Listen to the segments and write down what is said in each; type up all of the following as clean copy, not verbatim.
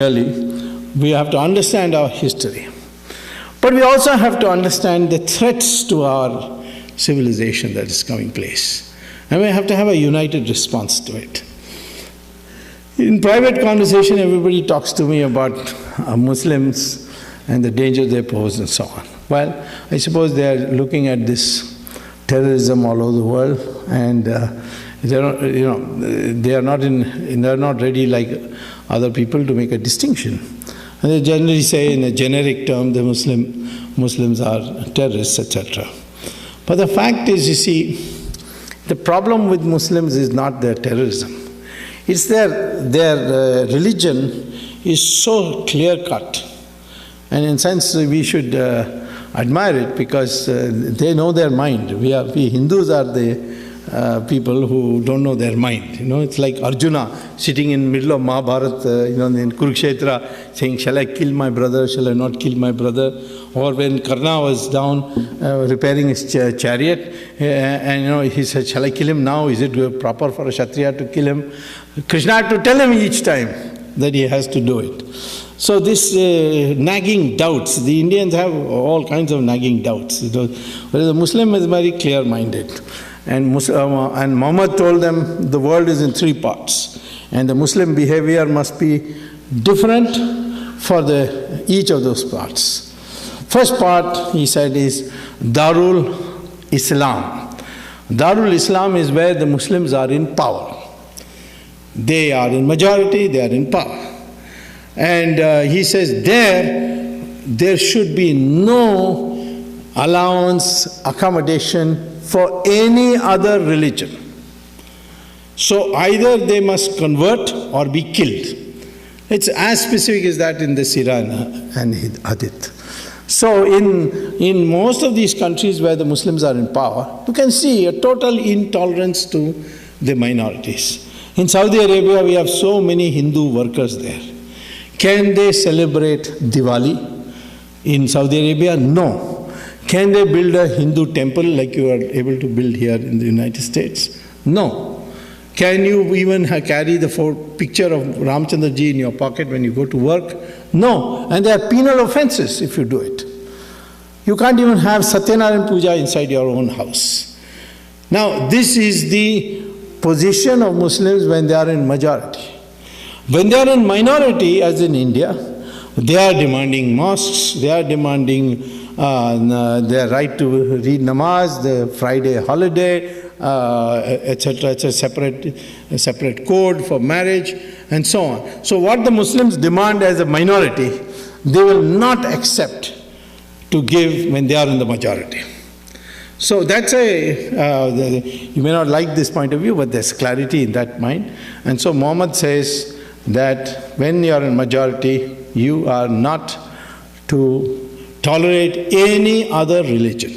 Really, we have to understand our history. But we also have to understand the threats to our civilization that is coming place. And we have to have a united response to it. In private conversation, everybody talks to me about Muslims and the danger they pose and so on. Well, I suppose they are looking at this terrorism all over the world, and they are not ready like other people to make a distinction. And they generally say in a generic term, the Muslims are terrorists, etc. But the fact is, you see, the problem with Muslims is not their terrorism. It's their religion is so clear-cut. And in a sense, we should admire it because they know their mind. We Hindus are the people who don't know their mind. It's like Arjuna sitting in the middle of Mahabharata, in Kurukshetra, saying, "Shall I kill my brother? Shall I not kill my brother?" Or when Karna was down repairing his chariot, and he said, "Shall I kill him now? Is it proper for a Kshatriya to kill him?" Krishna had to tell him each time that he has to do it. So this nagging doubts, the Indians have all kinds of nagging doubts. Whereas the Muslim is very clear-minded. And Muhammad told them the world is in three parts. And the Muslim behavior must be different for each of those parts. First part, he said, is Darul Islam. Darul Islam is where the Muslims are in power. They are in majority, they are in power. And he says there should be no allowance, accommodation for any other religion. So either they must convert or be killed. It's as specific as that in the Sirah and Hadith. So in most of these countries where the Muslims are in power, you can see a total intolerance to the minorities. In Saudi Arabia, we have so many Hindu workers there. Can they celebrate Diwali in Saudi Arabia? No. Can they build a Hindu temple like you are able to build here in the United States? No. Can you even carry the picture of Ramchandra ji in your pocket when you go to work? No. And there are penal offenses if you do it. You can't even have Satyanarayana Puja inside your own house. Now, this is the position of Muslims when they are in majority. When they are in minority, as in India, they are demanding mosques, they are demanding their right to read namaz, the Friday holiday, etc. It's a separate code for marriage, and so on. So what the Muslims demand as a minority, they will not accept to give when they are in the majority. So that's you may not like this point of view, but there's clarity in that mind. And so Muhammad says that when you are in majority, you are not to tolerate any other religion.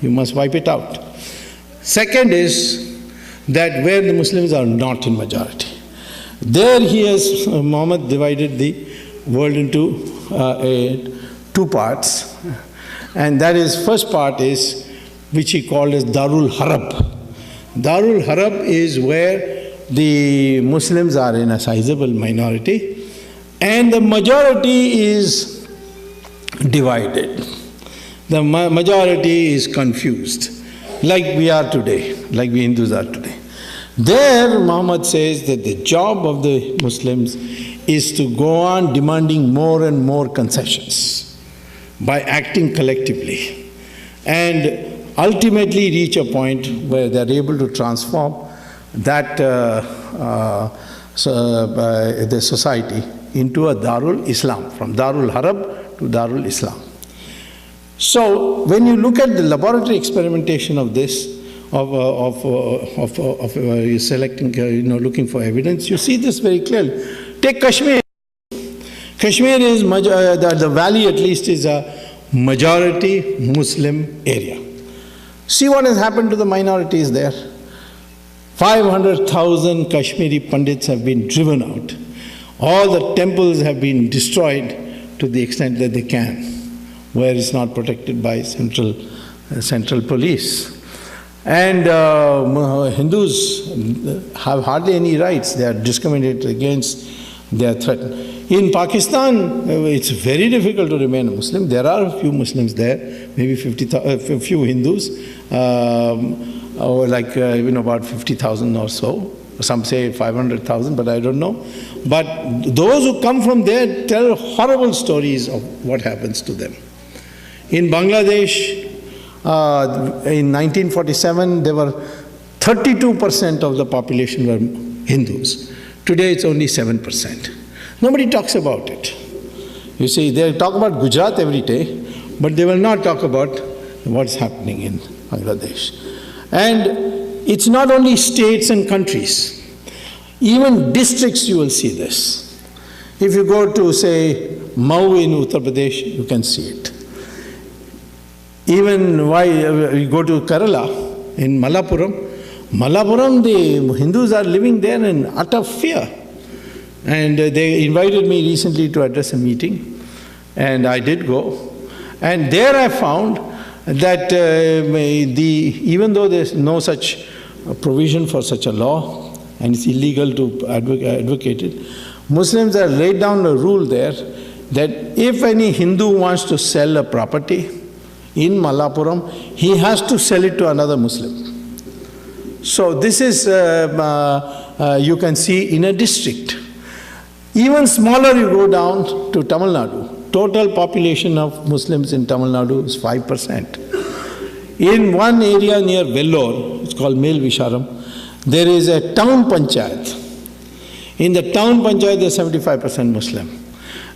You must wipe it out. Second is that where the Muslims are not in majority, there Muhammad divided the world into two parts. And that is, first part is, which he called as Darul Harab. Darul Harab is where the Muslims are in a sizable minority and the majority is divided. The majority is confused, like we are today, like we Hindus are today. There, Muhammad says that the job of the Muslims is to go on demanding more and more concessions by acting collectively and ultimately reach a point where they are able to transform that the society into a Darul Islam, from Darul Harab to Darul Islam. So when you look at the laboratory experimentation of this, of selecting, looking for evidence, you see this very clearly. Take Kashmir. Kashmir is, the valley at least is a majority Muslim area. See what has happened to the minorities there. 500,000 Kashmiri Pandits have been driven out. All the temples have been destroyed to the extent that they can, where it's not protected by central police. And Hindus have hardly any rights. They are discriminated against, they are threatened. In Pakistan, it's very difficult to remain a Muslim. There are a few Muslims there, maybe a few Hindus, or like about 50,000 or so. Some say 500,000, but I don't know. But those who come from there tell horrible stories of what happens to them. In Bangladesh, in 1947, there were 32% of the population were Hindus. Today it's only 7%. Nobody talks about it. You see, they talk about Gujarat every day, but they will not talk about what's happening in Bangladesh. And it's not only states and countries. Even districts you will see this. If you go to, say, Mau in Uttar Pradesh, you can see it. Even why you go to Kerala, in Malappuram, the Hindus are living there in utter fear. And they invited me recently to address a meeting, and I did go. And there I found that even though there's no such provision for such a law, and it's illegal to advocate it, Muslims have laid down a rule there that if any Hindu wants to sell a property in Malappuram, he has to sell it to another Muslim. So this is, you can see in a district. Even smaller you go down to Tamil Nadu. Total population of Muslims in Tamil Nadu is 5%. In one area near Vellore, it's called Mel Visharam, there is a town panchayat. In the town panchayat, there is 75% Muslim.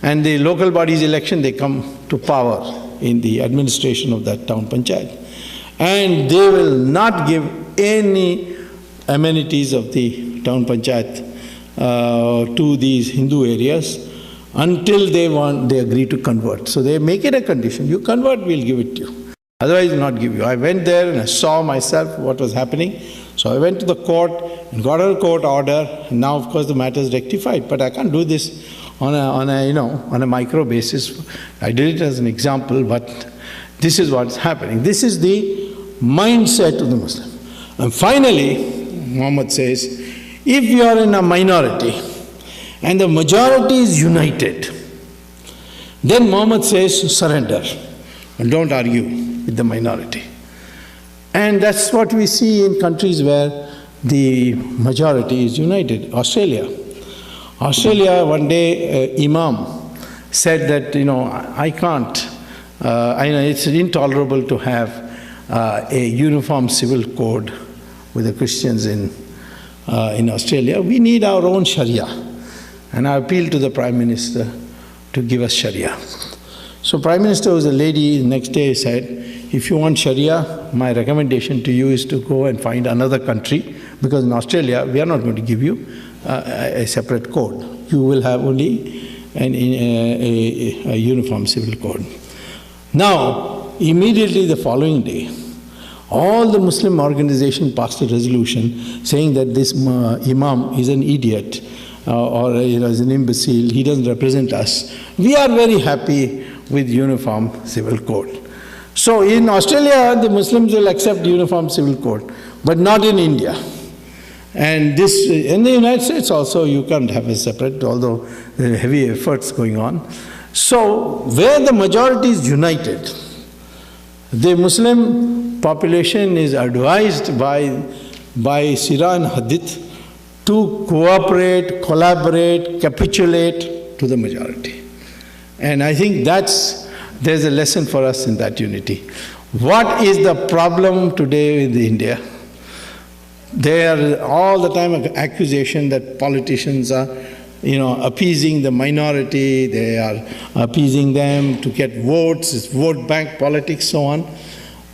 And the local body's election, they come to power in the administration of that town panchayat. And they will not give any amenities of the town panchayat to these Hindu areas until they agree to convert. So they make it a condition. You convert, we'll give it to you. Otherwise, we'll not give you. I went there and I saw myself what was happening. So I went to the court and got a court order. And now, of course, the matter is rectified. But I can't do this on a micro basis. I did it as an example, but this is what's happening. This is the mindset of the Muslim. And finally, Muhammad says, if you are in a minority and the majority is united, then Muhammad says, surrender and don't argue with the minority. And that's what we see in countries where the majority is united. Australia, one day, Imam said that, I can't, it's intolerable to have a uniform civil code with the Christians in Australia. We need our own Sharia. And I appealed to the Prime Minister to give us Sharia. So Prime Minister was a lady, the next day said, if you want Sharia, my recommendation to you is to go and find another country, because in Australia, we are not going to give you a separate code. You will have only a uniform civil code. Now, immediately the following day, all the Muslim organizations passed a resolution saying that this Imam is an idiot or is an imbecile, he doesn't represent us. We are very happy with uniform civil code. So in Australia, the Muslims will accept uniform civil code, but not in India. And this, in the United States also, you can't have a separate, although there are heavy efforts going on. So where the majority is united, the Muslim population is advised by Sirah and Hadith to cooperate, collaborate, capitulate to the majority. And I think there's a lesson for us in that unity. What is the problem today with India? There are all the time accusation that politicians are, appeasing the minority, they are appeasing them to get votes, it's vote bank politics, so on.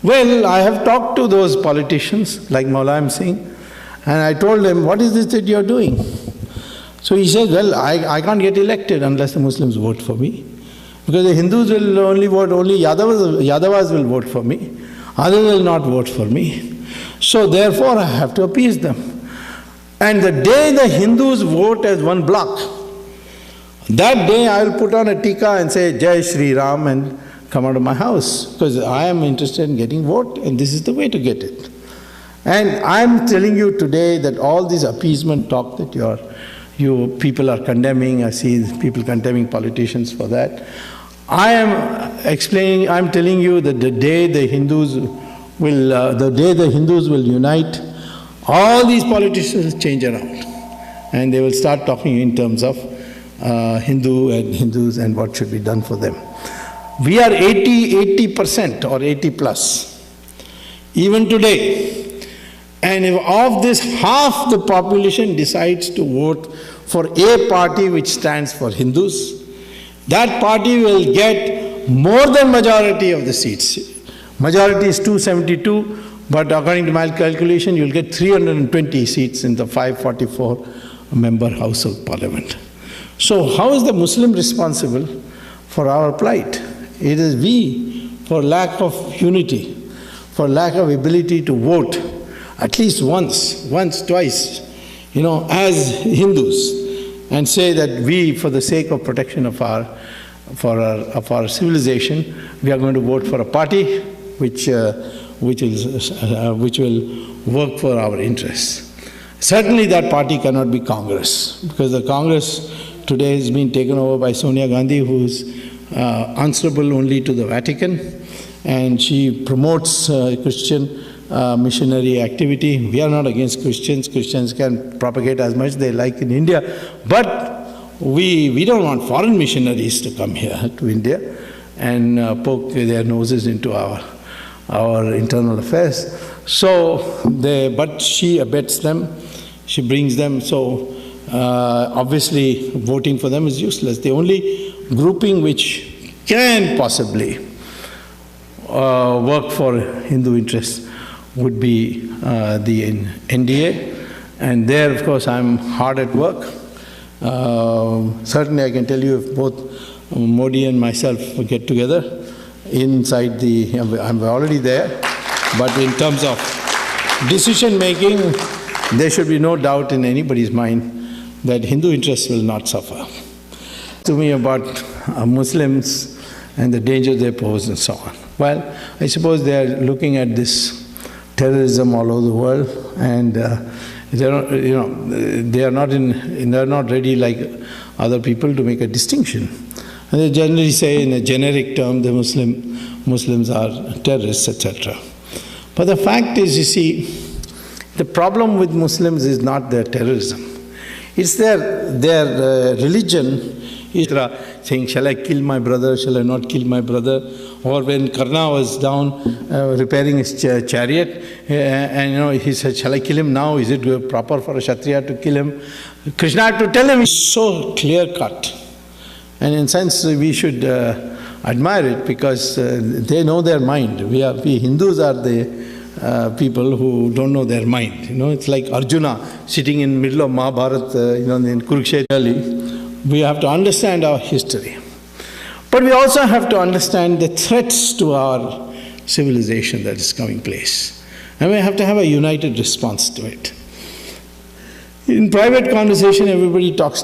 Well, I have talked to those politicians, like Maulam Singh, and I told them, what is this that you're doing? So he said, well, I can't get elected unless the Muslims vote for me. Because the Hindus will only vote, only Yadavas will vote for me. Others will not vote for me. So therefore I have to appease them. And the day the Hindus vote as one block, that day I will put on a tikka and say, Jai Shri Ram, and come out of my house. Because I am interested in getting vote, and this is the way to get it. And I am telling you today that all this appeasement talk that You people are condemning, I see people condemning politicians for that. I am telling you that the day the Hindus will unite, all these politicians will change around. And they will start talking in terms of Hindus and what should be done for them. We are 80% or 80 plus, even today. And if of this half the population decides to vote for a party which stands for Hindus, that party will get more than majority of the seats. Majority is 272, but according to my calculation, you'll get 320 seats in the 544-member House of Parliament. So how is the Muslim responsible for our plight? It is we, for lack of unity, for lack of ability to vote, at least once, twice, as Hindus, and say that we, for the sake of protection of our civilization, we are going to vote for a party which will work for our interests. Certainly that party cannot be Congress, because the Congress today has been taken over by Sonia Gandhi, who is answerable only to the Vatican, and she promotes Christian missionary activity. We are not against Christians. Christians can propagate as much as they like in India, but we don't want foreign missionaries to come here to India and poke their noses into our internal affairs. But she abets them, she brings them, so obviously voting for them is useless. The only grouping which can possibly work for Hindu interests would be the NDA, and there, of course, I'm hard at work. Certainly I can tell you, if both Modi and myself get together inside I'm already there, but in terms of decision making, there should be no doubt in anybody's mind that Hindu interests will not suffer. To me about Muslims and the danger they pose and so on. Well, I suppose they are looking at this terrorism all over the world, and they are not ready like other people to make a distinction. And they generally say in a generic term the Muslims are terrorists, etc. But the fact is, you see, the problem with Muslims is not their terrorism. It's their religion is saying, shall I kill my brother, shall I not kill my brother? Or when Karna was down repairing his chariot, and he said, shall I kill him now? Is it proper for a Kshatriya to kill him? Krishna had to tell him. It's so clear-cut. And in a sense, we should admire it, because they know their mind. We Hindus are the people who don't know their mind. It's like Arjuna sitting in the middle of Mahabharata, in Kurukshetra. We have to understand our history. But we also have to understand the threats to our civilization that is coming place. And we have to have a united response to it. In private conversation, everybody talks